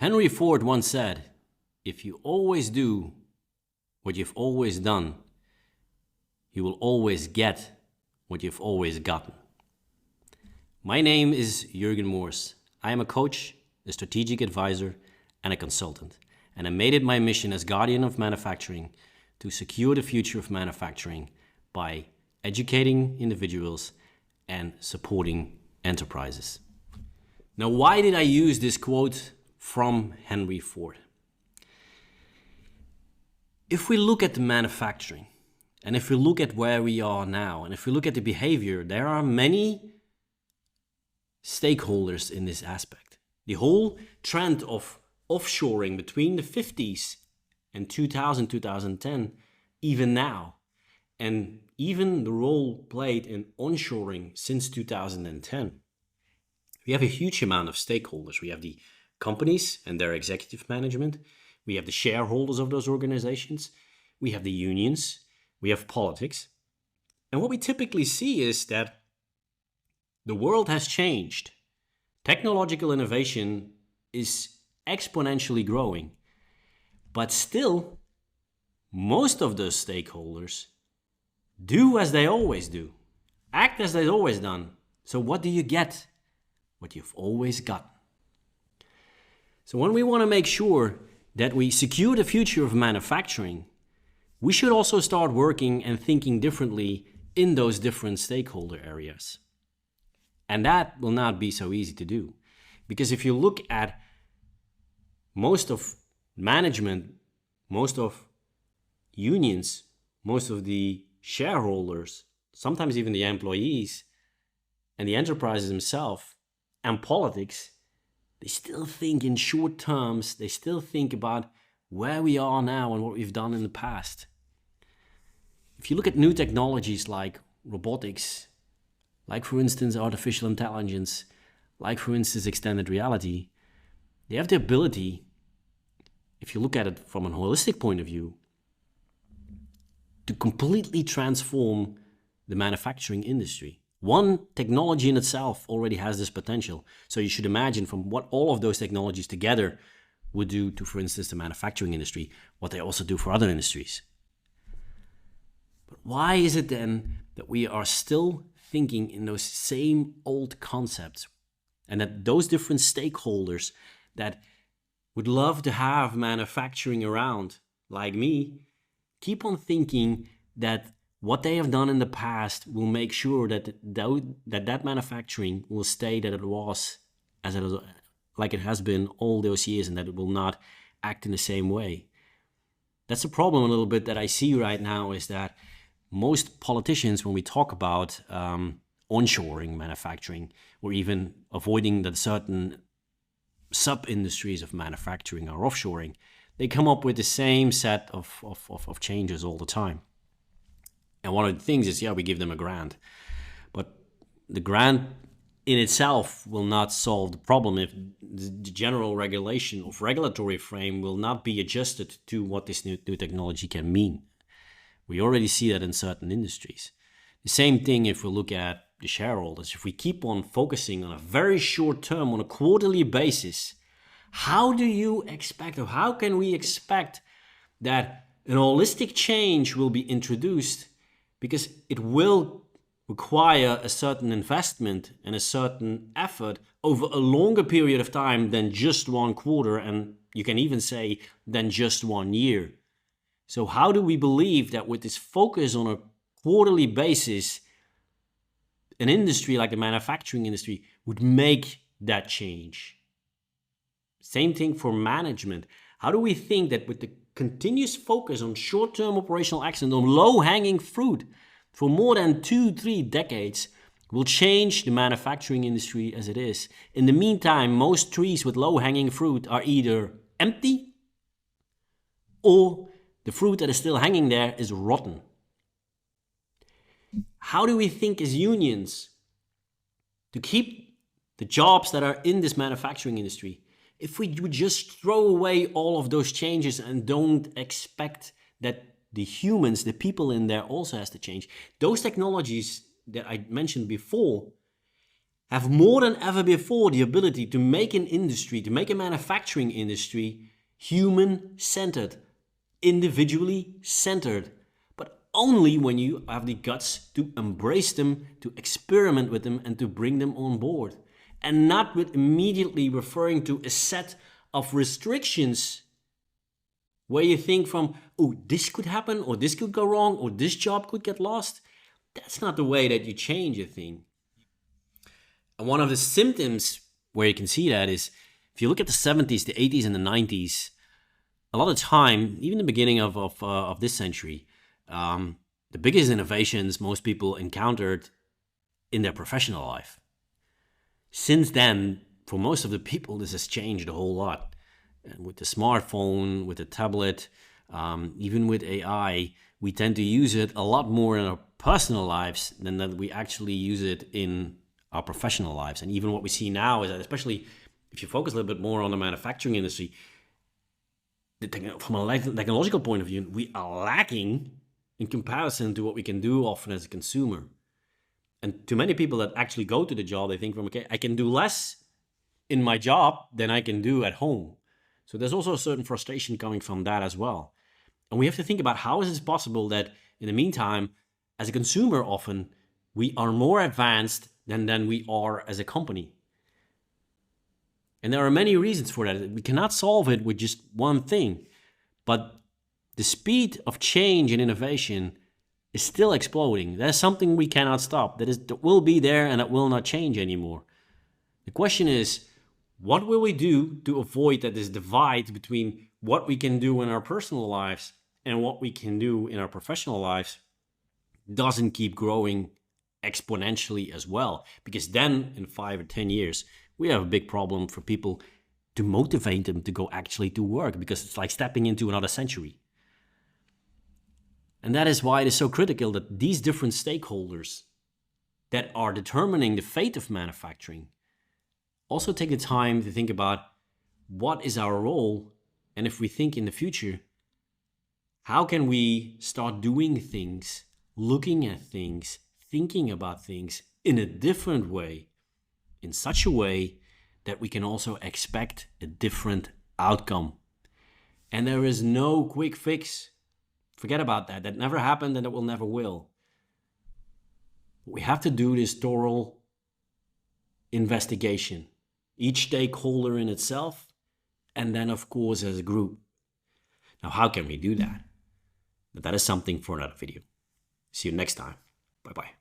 Henry Ford once said, if you always do what you've always done, you will always get what you've always gotten. My name is Jurgen Moors. I am a coach, a strategic advisor, and a consultant. And I made it my mission as guardian of manufacturing to secure the future of manufacturing by educating individuals and supporting enterprises. Now, why did I use this quote from Henry Ford? If we look at the manufacturing, and if we look at where we are now, and if we look at the behavior, there are many stakeholders in this aspect. The whole trend of offshoring between the 50s and 2000, 2010, even now, and even the role played in onshoring since 2010. We have a huge amount of stakeholders. We have the companies and their executive management. We have the shareholders of those organizations. We have the unions. We have politics. And what we typically see is that the world has changed. Technological innovation is exponentially growing. But still, most of those stakeholders do as they always do, act as they've always done. So what do you get? What you've always gotten. So when we want to make sure that we secure the future of manufacturing, we should also start working and thinking differently in those different stakeholder areas. And that will not be so easy to do. Because if you look at most of management, most of unions, most of the shareholders, sometimes even the employees and the enterprises themselves and politics, they still think in short terms. They still think about where we are now and what we've done in the past. If you look at new technologies like robotics, like for instance artificial intelligence, like for instance extended reality, they have the ability, if you look at it from a holistic point of view, to completely transform the manufacturing industry. One technology in itself already has this potential. So you should imagine from what all of those technologies together would do to, for instance, the manufacturing industry, what they also do for other industries. But why is it then that we are still thinking in those same old concepts, and that those different stakeholders that would love to have manufacturing around, like me, keep on thinking that what they have done in the past will make sure that that manufacturing will stay that it was as it is, like it has been all those years, and that it will not act in the same way. That's a problem a little bit that I see right now, is that most politicians, when we talk about onshoring manufacturing, or even avoiding that certain sub-industries of manufacturing are offshoring, they come up with the same set of changes all the time. And one of the things is, we give them a grant. But the grant in itself will not solve the problem if the general regulation of regulatory frame will not be adjusted to what this new technology can mean. We already see that in certain industries. The same thing if we look at the shareholders. If we keep on focusing on a very short term, on a quarterly basis, how do you expect, or how can we expect that an holistic change will be introduced? Because it will require a certain investment and a certain effort over a longer period of time than just one quarter, and you can even say than just 1 year. So how do we believe that with this focus on a quarterly basis, an industry like the manufacturing industry would make that change? Same thing for management. How do we think that with the continuous focus on short-term operational excellence, on low-hanging fruit for more than 2-3 decades, will change the manufacturing industry as it is? In the meantime, most trees with low-hanging fruit are either empty, or the fruit that is still hanging there is rotten. How do we think as unions to keep the jobs that are in this manufacturing industry if we would just throw away all of those changes and don't expect that the humans, the people in there also has to change? Those technologies that I mentioned before have more than ever before the ability to make an industry, to make a manufacturing industry human-centered, individually centered, but only when you have the guts to embrace them, to experiment with them, and to bring them on board. And not with immediately referring to a set of restrictions where you think from, oh, this could happen, or this could go wrong, or this job could get lost. That's not the way that you change a thing. And one of the symptoms where you can see that is, if you look at the 70s, the 80s, and the 90s, a lot of time, even the beginning of this century, the biggest innovations most people encountered in their professional life. Since then, for most of the people, this has changed a whole lot. And with the smartphone, with the tablet, even with AI, we tend to use it a lot more in our personal lives than that we actually use it in our professional lives. And even what we see now is that, especially if you focus a little bit more on the manufacturing industry, from a technological point of view, we are lacking in comparison to what we can do often as a consumer. And to many people that actually go to the job, they think from, okay, I can do less in my job than I can do at home. So there's also a certain frustration coming from that as well. And we have to think about, how is it possible that in the meantime, as a consumer often, we are more advanced than we are as a company. And there are many reasons for that. We cannot solve it with just one thing. But the speed of change and innovation is still exploding. There's something we cannot stop. That will be there and that will not change anymore. The question is, what will we do to avoid that this divide between what we can do in our personal lives and what we can do in our professional lives doesn't keep growing exponentially as well? Because then in 5 or 10 years, we have a big problem for people to motivate them to go actually to work, because it's like stepping into another century. And that is why it is so critical that these different stakeholders that are determining the fate of manufacturing also take the time to think about, what is our role? And if we think in the future, how can we start doing things, looking at things, thinking about things in a different way, in such a way that we can also expect a different outcome. And there is no quick fix. Forget about that. That never happened and it will never will. We have to do this thorough investigation, each stakeholder in itself, and then of course as a group. Now, how can we do that? But that is something for another video. See you next time. Bye-bye.